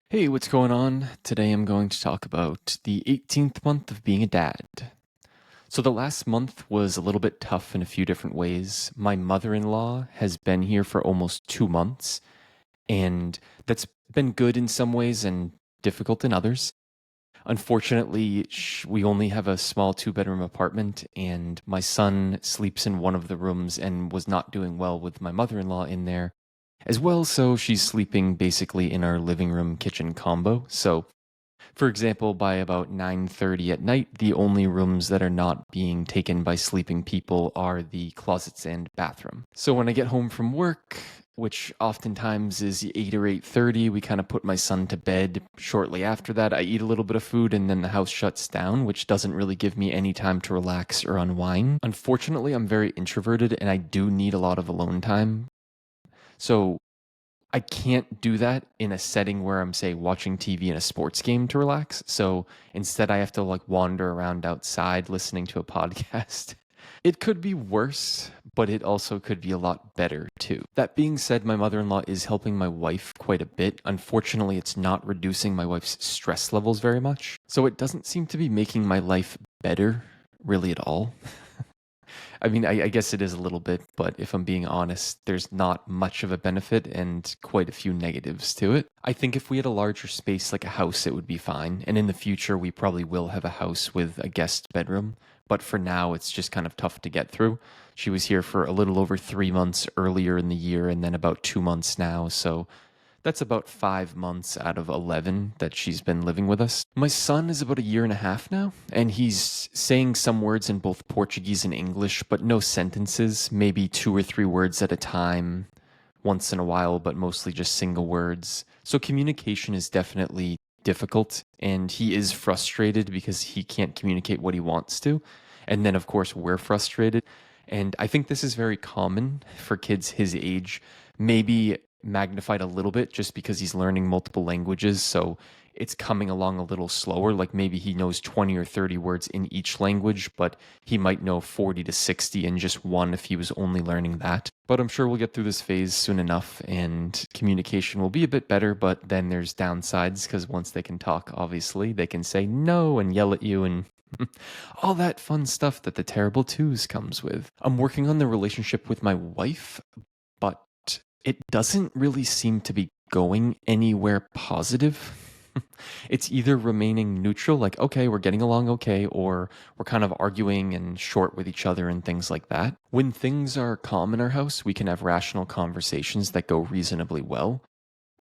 Hey, what's going on? Today I'm going to talk about the 18th month of being a dad. So, the last month was a little bit tough in a few different ways. My mother in law has been here for almost 2 months, and that's been good in some ways and difficult in others. Unfortunately, we only have a small two-bedroom apartment, and my son sleeps in one of the rooms and was not doing well with my mother in law in there as well. So, she's sleeping basically in our living room kitchen combo. So, for example, by about 9:30 at night, the only rooms that are not being taken by sleeping people are the closets and bathroom. So when I get home from work, which oftentimes is 8 or 8:30, we kind of put my son to bed. Shortly after that, I eat a little bit of food and then the house shuts down, which doesn't really give me any time to relax or unwind. Unfortunately, I'm very introverted and I do need a lot of alone time. So I can't do that in a setting where I'm, say, watching TV in a sports game to relax. So instead, I have to like wander around outside listening to a podcast. It could be worse, but it also could be a lot better too. That being said, my mother in law is helping my wife quite a bit. Unfortunately, it's not reducing my wife's stress levels very much. So it doesn't seem to be making my life better really at all. I mean, I guess it is a little bit, but if I'm being honest, there's not much of a benefit and quite a few negatives to it. I think if we had a larger space like a house, it would be fine. And in the future, we probably will have a house with a guest bedroom. But for now, it's just kind of tough to get through. She was here for a little over 3 months earlier in the year and then about 2 months now. So that's about 5 months out of 11 that she's been living with us. My son is about a year and a half now, and he's saying some words in both Portuguese and English, but no sentences, maybe two or three words at a time, once in a while, but mostly just single words. So communication is definitely difficult, and he is frustrated because he can't communicate what he wants to. And then, of course, we're frustrated. And I think this is very common for kids his age. Maybe magnified a little bit just because he's learning multiple languages. So it's coming along a little slower. Like maybe he knows 20 or 30 words in each language, but he might know 40 to 60 in just one if he was only learning that. But I'm sure we'll get through this phase soon enough and communication will be a bit better. But then there's downsides because once they can talk, obviously, they can say no and yell at you and all that fun stuff that the terrible twos comes with. I'm working on the relationship with my wife, but it doesn't really seem to be going anywhere positive. It's either remaining neutral, like, okay, we're getting along okay, or we're kind of arguing and short with each other and things like that. When things are calm in our house, we can have rational conversations that go reasonably well.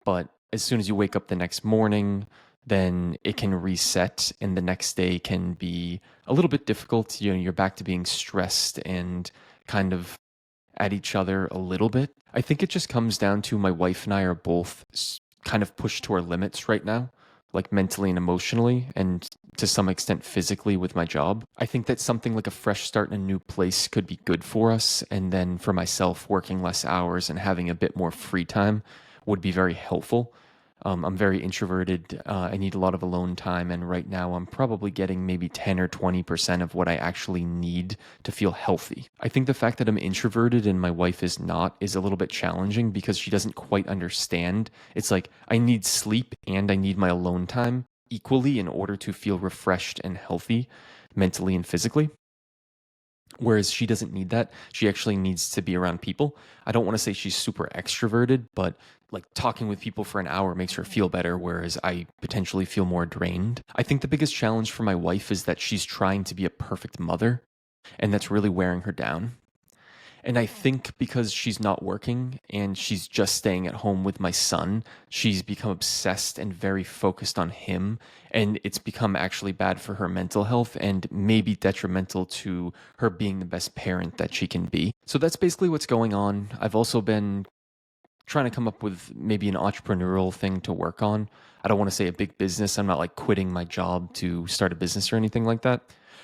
But as soon as you wake up the next morning, then it can reset, and the next day can be a little bit difficult. You know, you're back to being stressed and kind of at each other a little bit. I think it just comes down to my wife and I are both kind of pushed to our limits right now, like mentally and emotionally, and to some extent physically with my job. I think that something like a fresh start in a new place could be good for us. And then for myself, working less hours and having a bit more free time would be very helpful. I'm very introverted. I need a lot of alone time. And right now, I'm probably getting maybe 10 or 20% of what I actually need to feel healthy. I think the fact that I'm introverted and my wife is not is a little bit challenging because she doesn't quite understand. It's like I need sleep and I need my alone time equally in order to feel refreshed and healthy mentally and physically. Whereas she doesn't need that. She actually needs to be around people. I don't want to say she's super extroverted, but like talking with people for an hour makes her feel better, whereas I potentially feel more drained. I think the biggest challenge for my wife is that she's trying to be a perfect mother, and that's really wearing her down. And I think because she's not working and she's just staying at home with my son, she's become obsessed and very focused on him. And it's become actually bad for her mental health and maybe detrimental to her being the best parent that she can be. So that's basically what's going on. I've also been trying to come up with maybe an entrepreneurial thing to work on. I don't want to say a big business. I'm not like quitting my job to start a business or anything like that,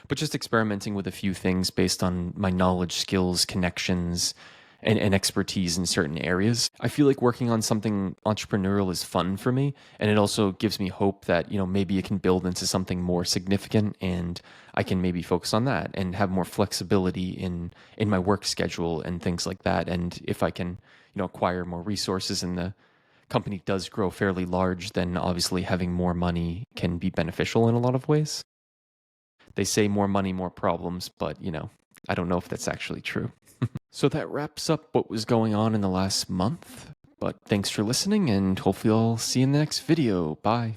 but just experimenting with a few things based on my knowledge, skills, connections, and expertise in certain areas. I feel like working on something entrepreneurial is fun for me, and it also gives me hope that, you know, maybe it can build into something more significant and I can maybe focus on that and have more flexibility in my work schedule and things like that. And if I can, you know, acquire more resources in the company does grow fairly large, then obviously having more money can be beneficial in a lot of ways. They say more money, more problems, but I don't know if that's actually true. So that wraps up what was going on in the last month. But thanks for listening, and hopefully I'll see you in the next video. Bye.